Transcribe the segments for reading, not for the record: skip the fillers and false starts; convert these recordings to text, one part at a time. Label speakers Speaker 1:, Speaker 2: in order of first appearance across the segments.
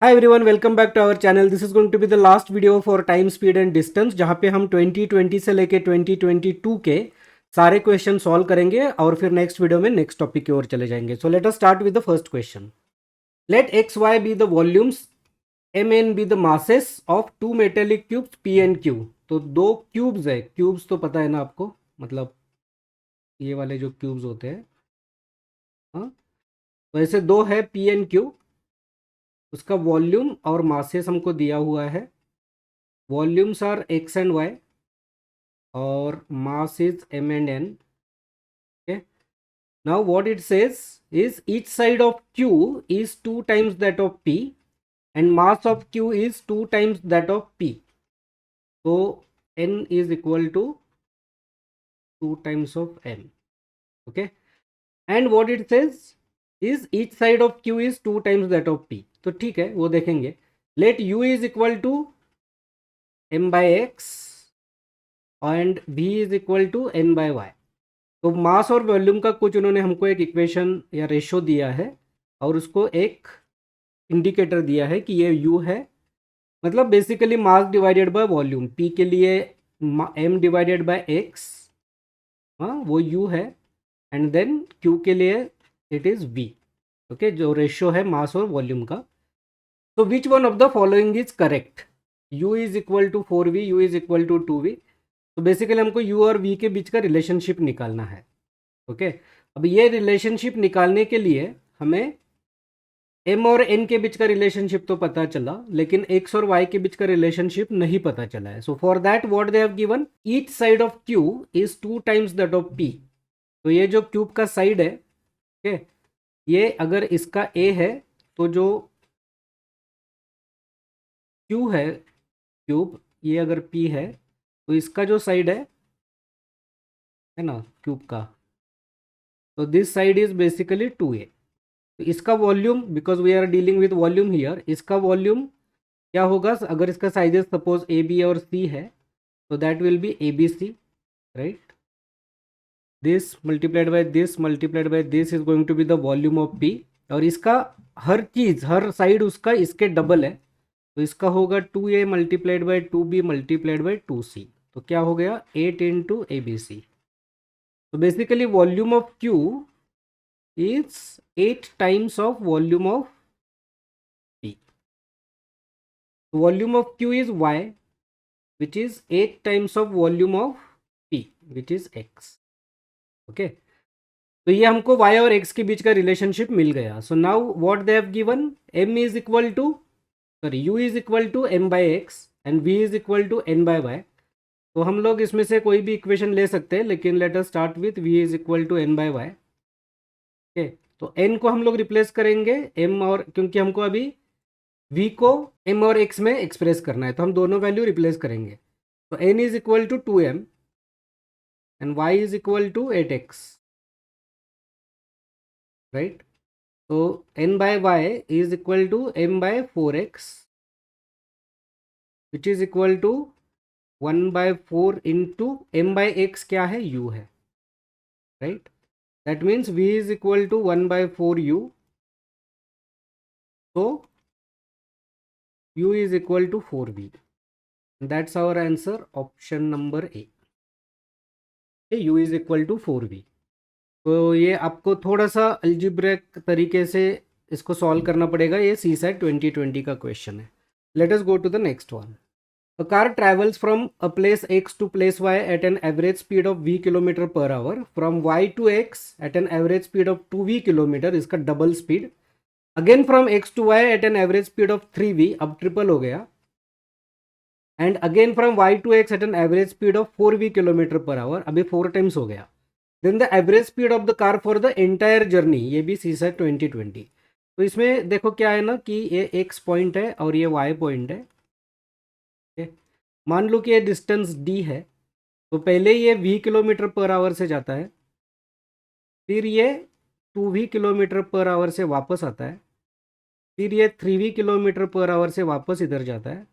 Speaker 1: Hi everyone, welcome back to our channel. This is going to be the last video for time speed and distance, जहां पे हम 2020 से लेके 2022 के सारे क्वेश्चन सॉल्व करेंगे और फिर नेक्स्ट वीडियो में नेक्स्ट टॉपिक की ओर चले जाएंगे। So let us start with the first question. Let x y be the volumes, m n be the masses of two metallic cubes P and Q. तो दो क्यूब्स है, cubes तो पता है ना आपको, मतलब ये वाले जो क्यूब्स होते हैं। हाँ, तो ऐसे दो है पी एंड क्यू, उसका वॉल्यूम और मासेस हमको दिया हुआ है। Volumes are x and y और mass is m and n. Okay, now what it says is each side of q is 2 times that of p and mass of q is 2 times that of p. So n is equal to 2 times of n. Okay, and what it says is each side of q is 2 times that of p. तो ठीक है, वो देखेंगे। let u is equal to m by x and v is equal to n by y. तो मास और volume का कुछ उन्होंने हमको एक इक्वेशन या रेशो दिया है और उसको एक इंडिकेटर दिया है कि ये यू है। मतलब basically mass divided by volume, P के लिए एम डिवाइडेड बाय एक्स, हाँ वो यू है, एंड देन क्यू के लिए इट इज़ वी। ओके, जो रेशो है मास और वॉल्यूम का। तो which one of the following is correct? U is equal to 4v, u is equal to 2v। तो बेसिकली हमको u और v के बीच का रिलेशनशिप निकालना है। ओके, अब ये रिलेशनशिप निकालने के लिए हमें m और n के बीच का रिलेशनशिप तो पता चला, लेकिन x और y के बीच का रिलेशनशिप नहीं पता चला है। So for that what they have given, each side of q is 2 times that of p। तो ये जो क्यूब का साइड है, ओके, ये अगर इसका a है तो जो q है क्यूब, ये अगर p है तो इसका जो साइड है ना क्यूब का, तो this side is basically 2a। तो इसका volume, because we are dealing with volume here, इसका वॉल्यूम क्या होगा अगर इसका साइजेस सपोज ए बी और सी है, तो that will be a B c, right. This multiplied by this multiplied by this is going to be the volume of P. और इसका हर चीज़, हर साइड उसका इसके डबल है, तो इसका होगा 2a multiplied by 2b multiplied by 2c। तो क्या हो गया 8 इंटू ए बी सी। तो basically volume of Q is 8 times of volume of P. Volume of Q is Y, which is 8 times of volume of P, which is X. Okay, तो ये हमको y और x के बीच का relationship मिल गया। So now what they have given, m is equal to sorry u is equal to m by x and v is equal to n by y. तो हम लोग इसमें से कोई भी इक्वेशन ले सकते हैं, लेकिन let us start with v is equal to n by y. Okay, तो n को हम लोग रिप्लेस करेंगे m और, क्योंकि हमको अभी v को m और x में एक्सप्रेस करना है, तो हम दोनों वैल्यू रिप्लेस करेंगे। तो n is equal to 2m and y is equal to 8x, right. तो n by y is equal to m by 4x, which is equal to 1 by 4 into m by x क्या है, u है, right. That means v is equal to 1 by 4u। तो u is equal to 4v. That's our answer, option number A. u is equal to 4v। तो ये आपको थोड़ा सा algebraic तरीके से इसको सॉल्व करना पड़ेगा। ये CSAT 2020 का क्वेश्चन है। Let us go to the next one. A car travels from a place X to place Y at an average speed of v km per hour. From Y to X at an average speed of 2v km, इसका double speed. Again from X to Y at an average speed of 3v, अब triple हो गया। And again from y to x at an average speed of 4v kilometre per hour, अभी 4 times हो गया। Then the average speed of the car for the entire journey, ये भी CSAT 2020। तो इसमें देखो क्या है ना कि ये x पॉइंट है और ये y पॉइंट है। मान लो कि ये डिस्टेंस d है, तो पहले ये v किलोमीटर पर आवर से जाता है, फिर ये 2v किलोमीटर पर आवर से वापस आता है, फिर ये 3v किलोमीटर पर आवर से वापस इधर जाता है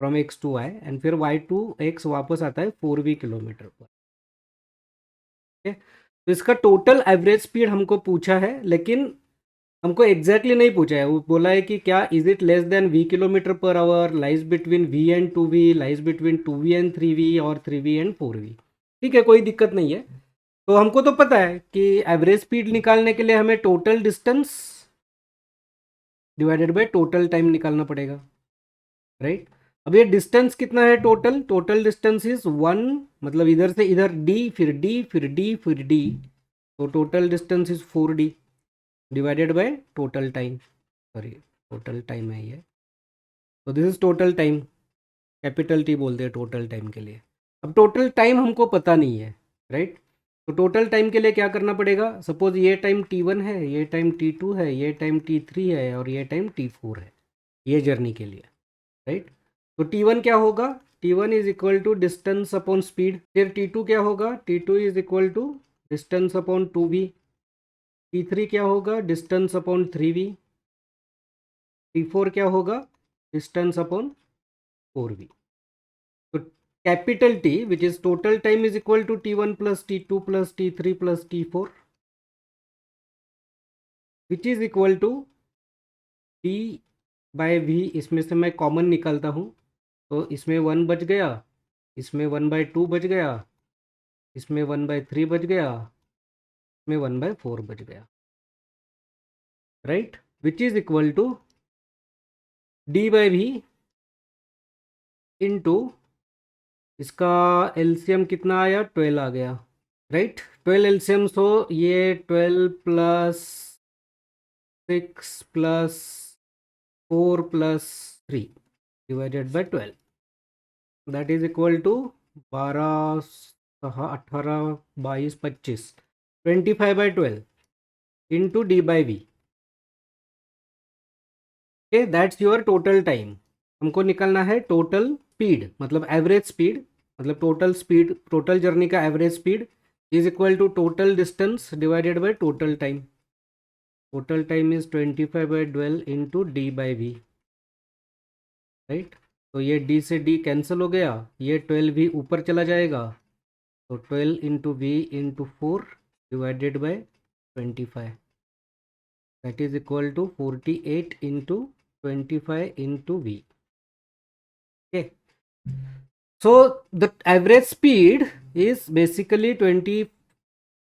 Speaker 1: from x to y, and फिर y टू x वापस आता है 4v किलोमीटर पर। तो इसका टोटल एवरेज स्पीड हमको पूछा है, लेकिन हमको एग्जैक्टली नहीं पूछा है, वो बोला है कि क्या is it less than v kilometre per our, lies between v and 2v, lies between 2v and 3v और 3v एंड 4v। ठीक है, कोई दिक्कत नहीं है। तो हमको तो पता है कि एवरेज स्पीड निकालने के लिए हमें total distance divided by total time निकालना पड़ेगा, राइट। अब ये डिस्टेंस कितना है टोटल, टोटल डिस्टेंस इज 1, मतलब इधर से इधर d, फिर d, फिर d, फिर d, तो total distance is 4d divided by total time, sorry total time है ये, तो this is total time, capital T बोलते हैं टोटल टाइम के लिए। अब टोटल टाइम हमको पता नहीं है, राइट। तो टोटल टाइम के लिए क्या करना पड़ेगा, सपोज ये टाइम t1 है, ये टाइम t2 है, ये टाइम t3 है और ये टाइम t4 है, ये जर्नी के लिए, राइट। तो t1 क्या होगा, t1 is equal to distance upon speed, फिर t2 क्या होगा, t2 is equal to distance upon 2v, t3 क्या होगा, डिस्टेंस अपॉन 3v, t4 क्या होगा, डिस्टेंस अपॉन 4v। तो capital T which is total time is equal to t1 plus t2 plus t3 plus t4 which is equal to t by v। इसमें से मैं common निकालता हूँ, तो इसमें 1 बच गया, इसमें 1/2 बच गया, इसमें 1/3 बच गया, इसमें 1/4 बच गया, right. Which is equal to d by v into इसका एलसीएम कितना आया, 12 आ गया, राइट। 12 एलसीएम, सो ये 12 plus 6 plus 4 plus 3 divided by 12, that is equal to 12 6 18 22 25 25/12 into d by v. Okay, that's your total time. हमको निकालना है total speed, मतलब average speed, मतलब टोटल स्पीड, टोटल जर्नी का average speed is equal to total distance divided by total time. Total time is 25/12 into d by v, right. तो ये d से d cancel हो गया, ये 12 भी ऊपर चला जाएगा, तो 12 into v into 4 divided by 25, that is equal to 48 into 25 into v. Okay, so the average speed is basically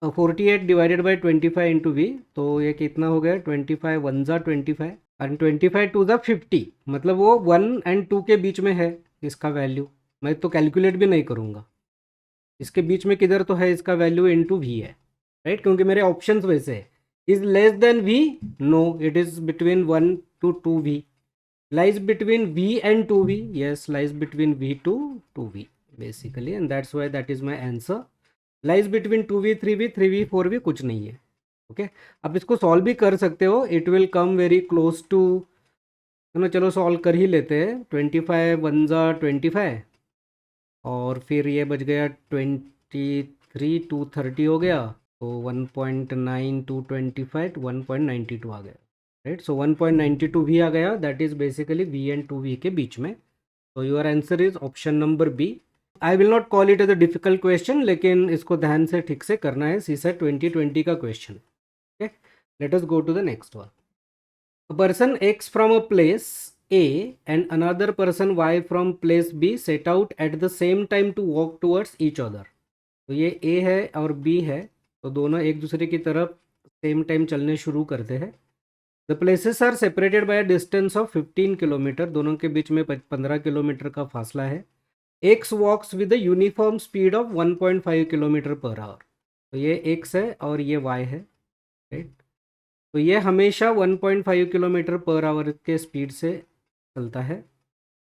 Speaker 1: 48 divided by 25 into v, तो ये कितना हो गया, 25 1 ज़ा 25 और 25 2 ज़ा 50, मतलब वो 1 एंड 2 के बीच में है इसका वैल्यू। मैं तो कैलकुलेट भी नहीं करूँगा, इसके बीच में किधर तो है इसका वैल्यू इंटू वी है, राइट, क्योंकि मेरे ऑप्शंस वैसे है। Is less than v, no, it is between 1 to 2v, lies between v and 2v, yes, lies between v to 2v basically, and that's why that is my answer, lies between 2v 3v 3v 4v कुछ नहीं है। Okay, आप इसको solve भी कर सकते हो, it will come very close to, है ना। चलो सॉल्व कर ही लेते हैं। 25 1 ज़ा 25 और फिर ये बच गया 23 2 30 हो गया, तो 1.9 टू 25 1.92 आ गया, राइट। सो 1.92 भी आ गया, that is basically v and 2v के बीच में। तो your answer is option number B. I will not call it as a difficult question, लेकिन इसको ध्यान से ठीक से करना है, सीसेट 2020 का क्वेश्चन। Okay, let us go to the next one. A person x from a place a and another person y from place b set out at the same time to walk towards each other। तो ये a है और b है, तो दोनों एक दूसरे की तरफ सेम टाइम चलने शुरू करते हैं। The places are separated by distance of 15 kilometre, दोनों के बीच में 15 किलोमीटर का फासला है। X walks with the uniform speed of 1.5 kilometre per hour, तो ये एक्स है और ये वाई है, राइट। तो ये हमेशा 1.5 किलोमीटर पर आवर के स्पीड से चलता है।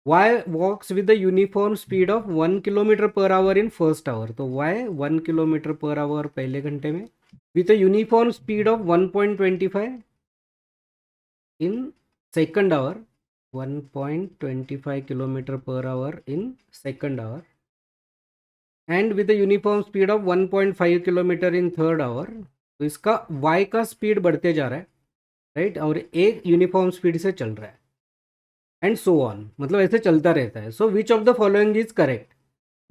Speaker 1: Y walks with the uniform speed of 1 kilometre per hour in first hour, तो वाई 1 किलोमीटर पर आवर पहले घंटे में, with the uniform speed of 1.25 in second hour, 1.25 kilometer per hour in second hour, and with the uniform speed of 1.5 kilometer in third hour। तो इसका y का speed बढ़ते जा रहा है, राइट, और एक यूनिफॉर्म स्पीड से चल रहा है, एंड सो ऑन, मतलब ऐसे चलता रहता है। So which of the following is correct,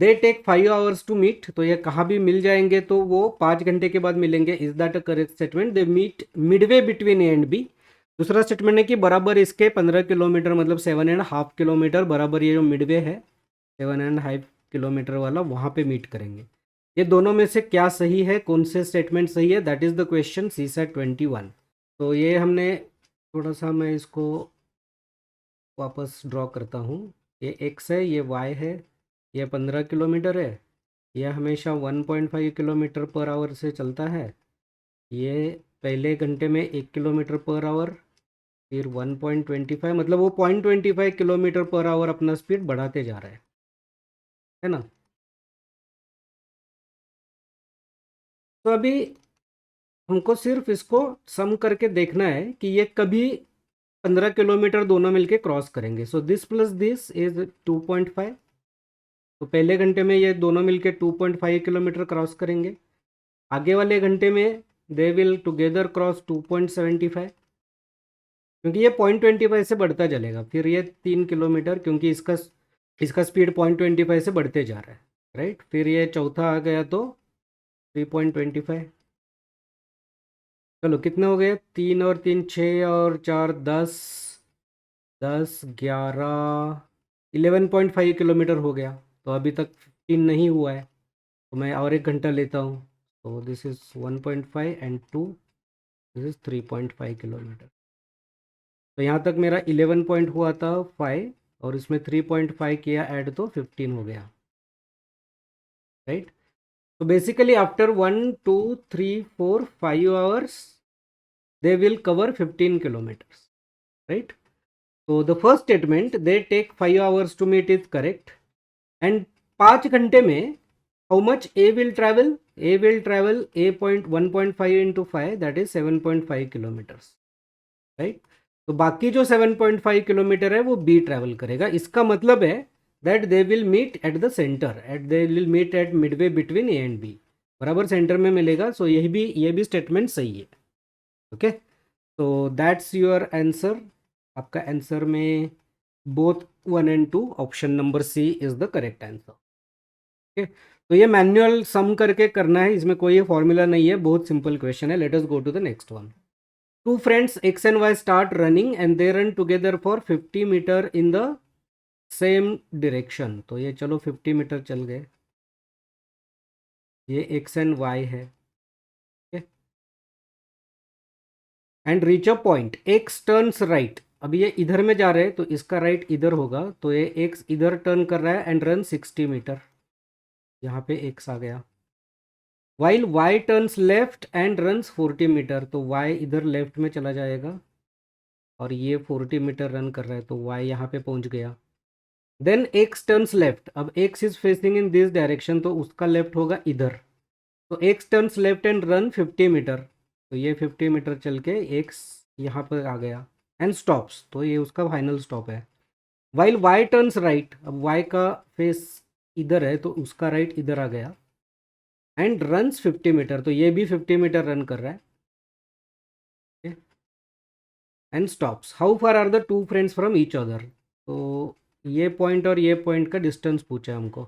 Speaker 1: they take 5 hours to meet, तो ये कहाँ भी मिल जाएंगे, तो वो 5 घंटे के बाद मिलेंगे, is that a correct statement. They meet midway between A and B, दूसरा स्टेटमेंट है कि बराबर इसके 15 किलोमीटर मतलब 7.5 किलोमीटर बराबर ये जो मिडवे है 7.5 किलोमीटर वाला वहाँ पे मीट करेंगे। ये दोनों में से क्या सही है, कौन से स्टेटमेंट सही है, that is the question CSAT 21। तो ये हमने थोड़ा सा, मैं इसको वापस ड्रॉ करता हूँ। ये x है, ये y है, ये 15 किलोमीटर है, ये हमेशा 1.5 किलोमीटर पर आवर से चलता है, ये पहले घंटे में 1 किलोमीटर पर आवर, फिर 1.25 मतलब वो 0.25 किलोमीटर पर आवर अपना स्पीड बढ़ाते जा रहा है ना। तो अभी हमको सिर्फ इसको सम करके देखना है कि ये कभी 15 किलोमीटर दोनों मिलके क्रॉस करेंगे। So this plus this is 2.5, तो पहले घंटे में ये दोनों मिलके 2.5 किलोमीटर क्रॉस करेंगे। आगे वाले घंटे में दे विल टुगेदर क्रॉस 2.75, क्योंकि ये 0.25 से बढ़ता चलेगा, फिर ये 3 किलोमीटर, क्योंकि इसका स्पीड 0.25 से बढ़ते जा रहा है, राइट। फिर ये चौथा आ गया तो 3.25। चलो कितने हो गए, 3 और 3 6 और 4 10, 10 11 11.5 किलोमीटर हो गया। तो अभी तक 15 नहीं हुआ है, तो मैं और एक घंटा लेता हूँ। तो this is 1.5 and 2, this is 3.5 kilometre. तो यहाँ तक मेरा 11 पॉइंट हुआ था 5, और इसमें 3.5 किया ऐड तो 15 हो गया, राइट। तो basically after 1 2 3 4 5 hours they will cover 15 kilometers, right? So the first statement, they take 5 hours to meet, is correct. And 5 घंटे में how much A will travel? A will travel 1.5 into 5, that is 7.5 kilometers, right? तो बाकी जो 7.5 kilometre है वो B travel करेगा। इसका मतलब है that they will meet at the centre, they will meet at midway between A and B, बराबर सेंटर में मिलेगा। सो ये भी स्टेटमेंट सही है, ओके। तो दैट्स योर आंसर। आपका आंसर में both 1 and 2, option number C is the correct answer, okay. तो ये मैनुअल सम करके करना है, इसमें कोई फॉर्मूला नहीं है, बहुत सिंपल क्वेश्चन है। Let us go to the next one. Two friends X and Y start running and they run together for 50 metre in the same direction। तो ये चलो 50 मीटर चल गए, ये X and Y है, and reach a point X turns right. अब ये इधर में जा रहे हैं तो इसका राइट इधर होगा, तो ये X इधर टर्न कर रहा है एंड रन 60 मीटर, यहाँ पे X आ गया। While Y turns left and runs 40 metre, तो Y इधर लेफ्ट में चला जाएगा और ये 40 मीटर रन कर रहा है, तो Y यहाँ पे पहुँच गया। देन X टर्न्स लेफ्ट, अब X is facing in this direction, तो उसका लेफ्ट होगा इधर, तो X turns left and run 50 metre, तो ये 50 मीटर चल के X यहाँ पर आ गया एंड स्टॉप्स, तो ये उसका फाइनल स्टॉप है। वाइल Y टर्न्स राइट, अब Y का फेस इधर है तो उसका राइट इधर आ गया एंड रन्स 50 मीटर, तो ये भी 50 मीटर रन कर रहा है and stops. How far are the two friends from each other, तो ये पॉइंट और ये पॉइंट का डिस्टेंस पूछा है हमको।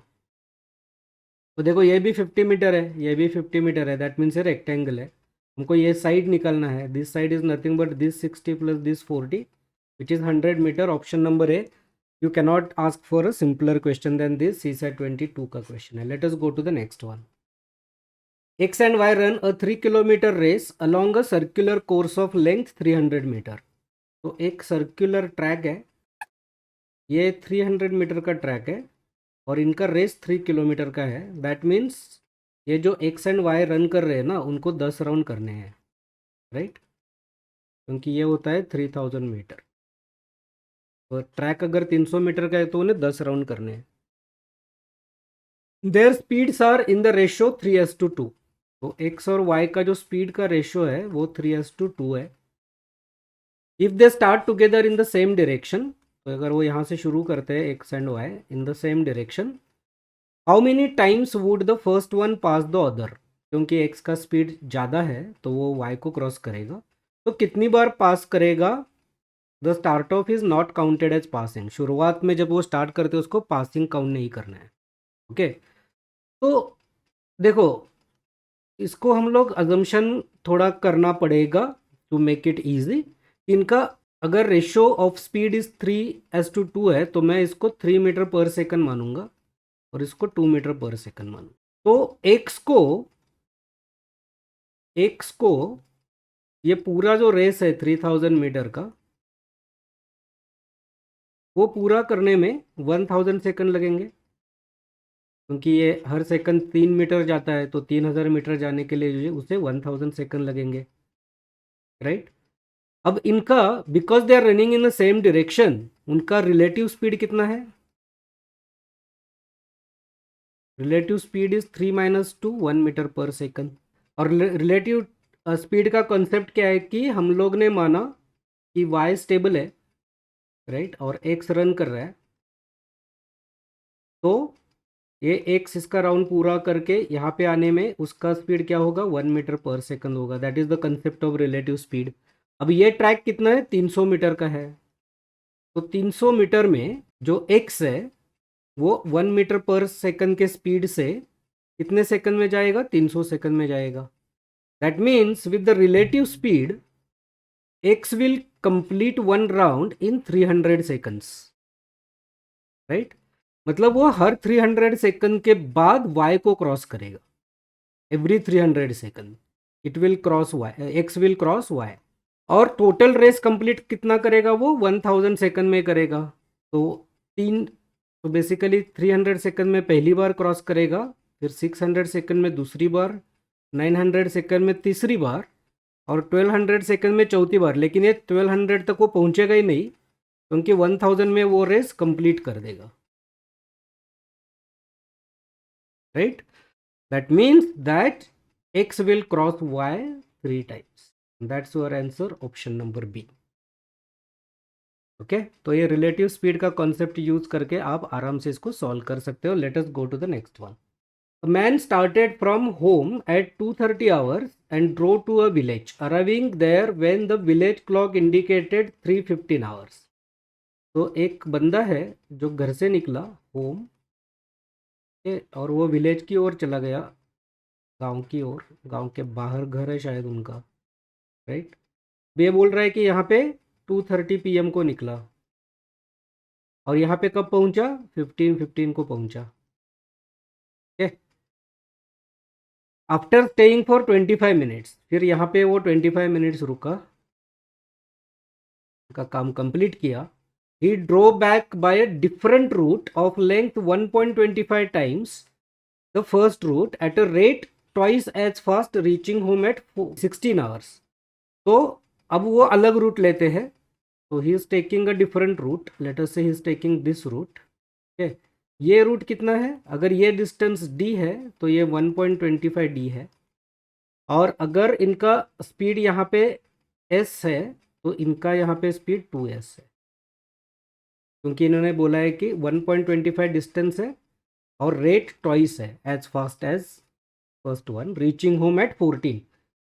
Speaker 1: तो देखो ये भी 50 मीटर है, ये भी 50 मीटर है, दैट मीन्स ये रेक्टेंगल है। हमको ये साइड निकालना है, this side is nothing but this 60 plus this 40 which is 100 metre. Option number A, you cannot ask for a simpler question than this. CSAT 22 का क्वेश्चन है। Let us go to the next one. X and Y run a 3 kilometre race along a circular course of length 300 metre. तो एक circular track है, ये 300 metre का track है और इनका रेस 3 किलोमीटर का है। दैट मीन्स ये जो X एंड Y रन कर रहे हैं ना, उनको 10 राउंड करने हैं, राइट, क्योंकि ये होता है 3000 मीटर। तो ट्रैक अगर 300 मीटर का है तो उन्हें 10 राउंड करने हैं। Their speeds are in the ratio 3:2। तो X और Y का जो स्पीड का रेशियो है वो 3:2 है। If they start together in the same direction, तो अगर वो यहाँ से शुरू करते हैं X and Y in the same direction, how many times would the first one pass the other. क्योंकि X का स्पीड ज़्यादा है तो वो Y को क्रॉस करेगा, तो कितनी बार पास करेगा। The start of is not counted as passing. शुरुआत में जब वो स्टार्ट करते हैं उसको पासिंग काउंट नहीं करना है, ओके। तो देखो इसको हम लोग अजम्पशन थोड़ा करना पड़ेगा टू मेक इट ईजी, इनका अगर रेशियो ऑफ स्पीड इज 3:2 है तो मैं इसको 3 मीटर पर सेकंड मानूंगा और इसको 2 मीटर पर सेकंड मानूंगा। तो एक्स को ये पूरा जो रेस है 3000 मीटर का, वो पूरा करने में 1000 सेकंड लगेंगे, क्योंकि ये हर सेकंड 3 मीटर जाता है, तो 3000 मीटर जाने के लिए उसे 1000 सेकंड लगेंगे, राइट। अब इनका because they are running in the same direction, उनका रिलेटिव स्पीड कितना है? Relative speed is 3 - 2 1 metre per second. और रिलेटिव स्पीड का कॉन्सेप्ट क्या है कि हम लोग ने माना कि वाई स्टेबल है, राइट, और एक्स रन कर रहा है, तो ये एक्स इसका राउंड पूरा करके यहाँ पे आने में उसका स्पीड क्या होगा? 1 मीटर पर सेकंड होगा। That is the concept of relative speed. अब ये ट्रैक कितना है? 300 मीटर का है, तो 300 मीटर में जो एक्स है वो 1 मीटर पर सेकंड के स्पीड से कितने सेकंड में जाएगा? 300 सेकंड में जाएगा। That means with the relative speed x will complete one round in 300 seconds, right. मतलब वो हर 300 सेकंड के बाद वाई को क्रॉस करेगा। Every 300 second it will cross Y, X will cross Y. और टोटल रेस कंप्लीट कितना करेगा? वो 1000 सेकंड में करेगा। तो तो बेसिकली 300 सेकंड में पहली बार क्रॉस करेगा, फिर 600 सेकंड में दूसरी बार, 900 सेकंड में तीसरी बार, और 1200 सेकंड में चौथी बार। लेकिन ये 1200 तक वो पहुंचेगा ही नहीं, क्योंकि 1000 में वो रेस कंप्लीट कर देगा, right. That means that x will cross y 3 times. That's your answer, option number B. Okay, तो ये रिलेटिव स्पीड का कॉन्सेप्ट यूज करके आप आराम से इसको सॉल्व कर सकते हो। Let us go to the next one. A man started from home at 2:30 hours and drove to a village, arriving there when the village clock indicated 3:15 hours. तो एक बंदा है जो घर से निकला होम और वो विलेज की ओर चला गया, गांव की ओर, गांव के बाहर घर है शायद उनका, राइट। ये बोल रहा है कि यहाँ पे 2:30 PM को निकला और यहाँ पे कब पहुँचा? 15:15 को पहुँचा। आफ्टर स्टेइंग फॉर 25 मिनट्स, फिर यहाँ पे वो 25 मिनट्स रुका, का काम कंप्लीट किया। He drew back by a different route of length 1.25 times the first route at a rate twice as fast, reaching home at 16 hours. तो अब वो अलग रूट लेते हैं, तो he is taking a different route. Let us say he is taking this route. ये route कितना है? अगर ये डिस्टेंस d है तो ये 1.25 d है, और अगर इनका स्पीड यहाँ पे s है तो इनका यहाँ पे स्पीड 2s है, क्योंकि इन्होंने बोला है कि 1.25 डिस्टेंस है और रेट ट्वाइस है, as fast as first one, reaching home at 14।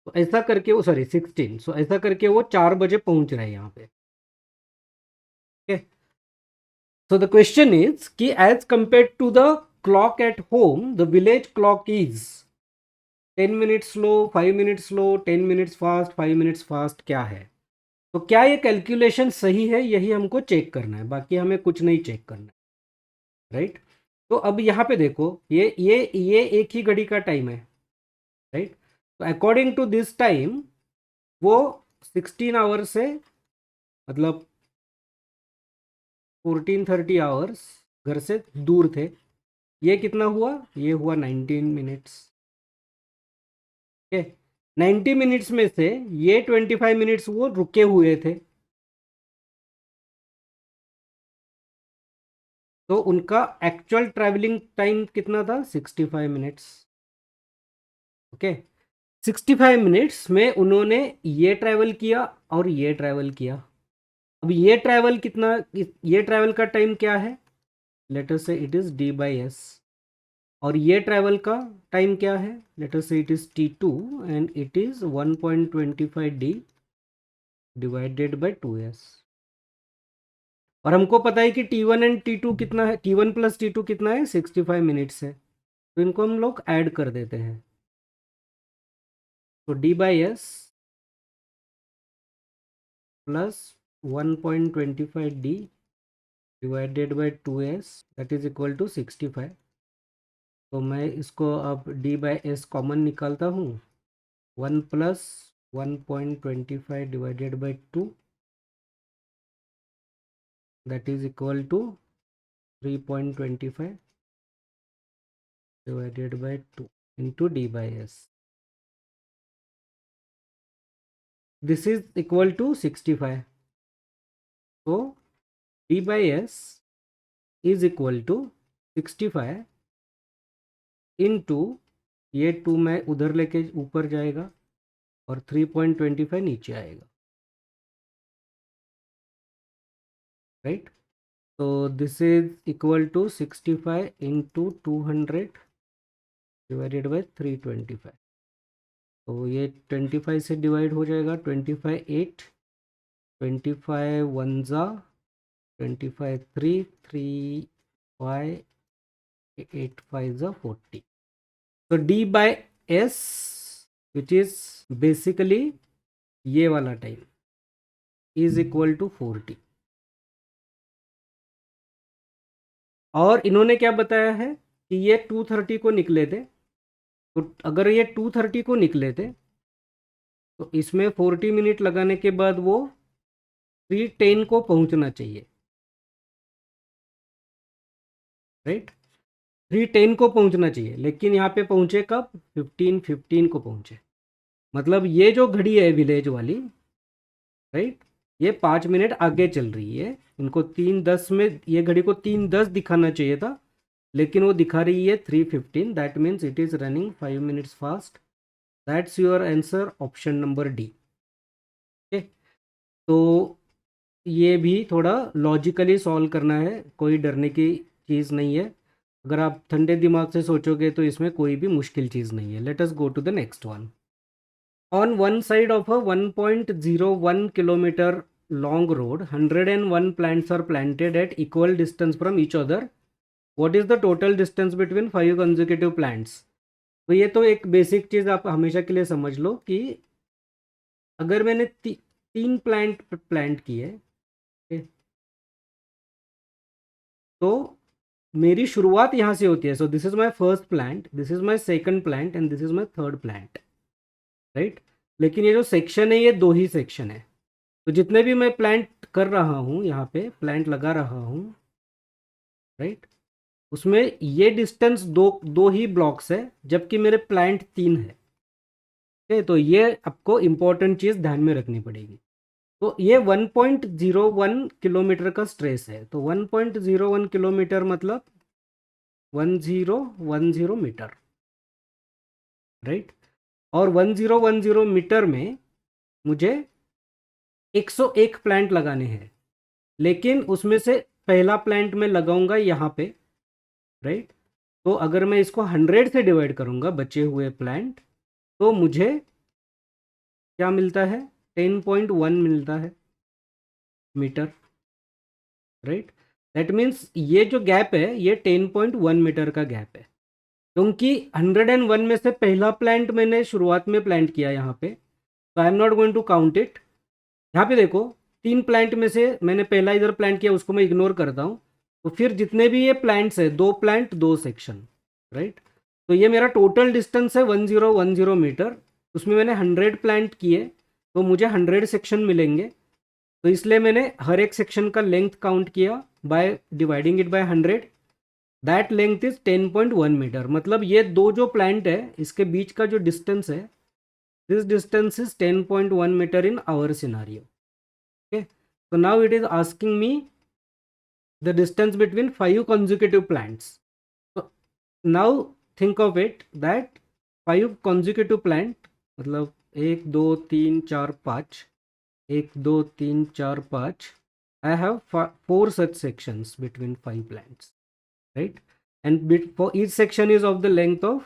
Speaker 1: तो ऐसा करके वो 16, सो ऐसा करके वो 4 बजे पहुंच रहे हैं यहाँ पे। Okay, so the question is कि as compared to the clock at home, the village clock is 10 minutes slow, 5 minutes slow, 10 minutes fast, 5 minutes fast, क्या है? तो क्या ये कैलकुलेशन सही है? यही हमको चेक करना है, बाकी हमें कुछ नहीं चेक करना है, राइट। तो अब यहाँ पे देखो, ये एक ही घड़ी का टाइम है, राइट। तो अकॉर्डिंग टू दिस टाइम वो 16 आवर्स से, मतलब 1430 आवर्स घर से दूर थे। ये कितना हुआ? ये हुआ 19 मिनट्स। ओके, 90 मिनट्स में से ये 25 मिनट्स वो रुके हुए थे, तो उनका एक्चुअल ट्रैवलिंग टाइम कितना था? 65 मिनट्स। ओके, 65 मिनट्स में उन्होंने ये ट्रैवल किया और ये ट्रैवल किया। अब ये ट्रैवल कितना, ये ट्रैवल का टाइम क्या है? लेट अस से इट इज d/s। और ये ट्रैवल का टाइम क्या है? लेट अस से it is t2 and it is 1.25 d divided by 2s। और हमको पता है कि T1 एंड T2 कितना है? T1 प्लस T2 कितना है? 65 मिनट्स है। तो इनको हम लोग ऐड कर देते हैं, तो d/s plus 1.25d divided by 2s that is equal to 65। तो मैं इसको अब d बाई एस कॉमन निकालता हूँ। 1 plus 1.25 divided by 2 that is equal to 3.25 divided by 2 into d by s. This is equal to 65. So d by s is equal to 65 into ये 2 मैं उधर लेके ऊपर जाएगा और 3.25 नीचे आएगा, राइट। तो this is equal to 65 into 200 divided by 325। तो ये 25 से डिवाइड हो जाएगा, 25 8, 25 1 जा 25 3, 3 5 8 5 जा 40। तो d by s which is basically ये वाला टाइम इज इक्वल टू 40। और इन्होंने क्या बताया है कि ये 230 को निकले थे, तो अगर ये 230 को निकले थे तो इसमें 40 मिनट लगाने के बाद वो 310 को पहुंचना चाहिए, राइट। 310 को पहुंचना चाहिए, लेकिन यहाँ पे पहुंचे कब? 15 को पहुंचे। मतलब ये जो घड़ी है विलेज वाली, राइट, ये 5 मिनट आगे चल रही है। इनको 3:10 में ये घड़ी को 3:10 दिखाना चाहिए था, लेकिन वो दिखा रही है 3:15। That means it is running 5 minutes fast. That's your answer, option number D. Okay, तो ये भी थोड़ा लॉजिकली सॉल्व करना है, कोई डरने की चीज़ नहीं है। अगर आप ठंडे दिमाग से सोचोगे तो इसमें कोई भी मुश्किल चीज़ नहीं है। Let us go to the next one. On one side of a 1.01 kilometer long road, 101 plants are planted at equal distance from each other. What is the total distance between 5 consecutive plants? तो ये तो एक basic चीज़ आप हमेशा के लिए समझ लो कि अगर मैंने 3 प्लांट किए, तो मेरी शुरुआत यहाँ से होती है। So this is my first plant, this is my second plant and this is my third plant, right. लेकिन ये जो सेक्शन है ये 2 ही सेक्शन है। तो जितने भी मैं प्लांट कर रहा हूँ, यहाँ पे प्लांट लगा रहा हूँ, राइट, उसमें ये डिस्टेंस दो ही ब्लॉक्स है, जबकि मेरे प्लांट 3 है। ठीक, तो ये आपको इम्पोर्टेंट चीज़ ध्यान में रखनी पड़ेगी। तो ये 1.01 किलोमीटर का स्ट्रेस है। तो 1.01 किलोमीटर मतलब 1010 मीटर, राइट। और 1010 मीटर में मुझे 101 प्लांट लगाने हैं, लेकिन उसमें से पहला प्लांट मैं लगाऊंगा यहाँ पे, राइट। तो अगर मैं इसको 100 से डिवाइड करूंगा बचे हुए प्लांट, तो मुझे क्या मिलता है? 10.1 मिलता है मीटर, राइट। दैट मीन्स ये जो गैप है ये 10.1 मीटर का गैप है, क्योंकि 101 में से पहला प्लांट मैंने शुरुआत में प्लांट किया यहाँ पे, तो I am not going to count it. यहाँ पे देखो 3 प्लांट में से मैंने पहला इधर प्लांट किया, उसको मैं इग्नोर करता हूँ। तो फिर जितने भी ये प्लांट्स है, 2 प्लांट 2 सेक्शन, राइट। तो ये मेरा टोटल डिस्टेंस है 1010 मीटर। उसमें मैंने 100 प्लांट किए, तो मुझे 100 सेक्शन मिलेंगे। तो इसलिए मैंने हर एक सेक्शन का लेंथ काउंट किया by dividing it by 100। That length is 10.1 metre. मतलब ये दो जो प्लांट है इसके बीच का जो डिस्टेंस है, this distance is 10.1 metre in our scenario. Okay, so now it is asking me the distance between 5 consecutive plants. So now think of it that 5 consecutive plant मतलब 1 2 3 4 5, 1 2 3 4 5, I have 4 such sections between 5 plants, right? And for each section is of the length of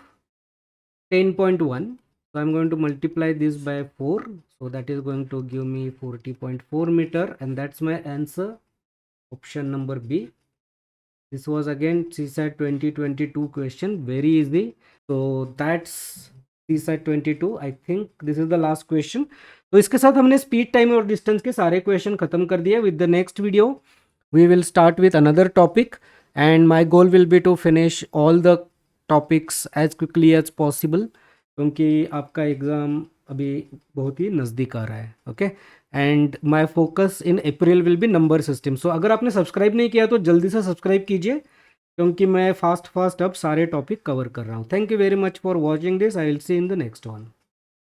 Speaker 1: 10.1. So I'm going to multiply this by 4. So that is going to give me 40.4 meter, and that's my answer, option number B. This was again CSAT 2022 question, very easy. So that's CSAT 22, I think this is the last question. तो इसके साथ हमने speed, time और distance के सारे question खत्म कर दिए। With the next video we will start with another topic and my goal will be to finish all the topics as quickly as possible, क्योंकि आपका एग्ज़ाम अभी बहुत ही नज़दीक आ रहा है। Okay, and my focus in April will be number system. So अगर आपने सब्सक्राइब नहीं किया तो जल्दी से सब्सक्राइब कीजिए, क्योंकि मैं फास्ट अब सारे टॉपिक कवर कर रहा हूँ। Thank you very much for watching this. I will see in the next one.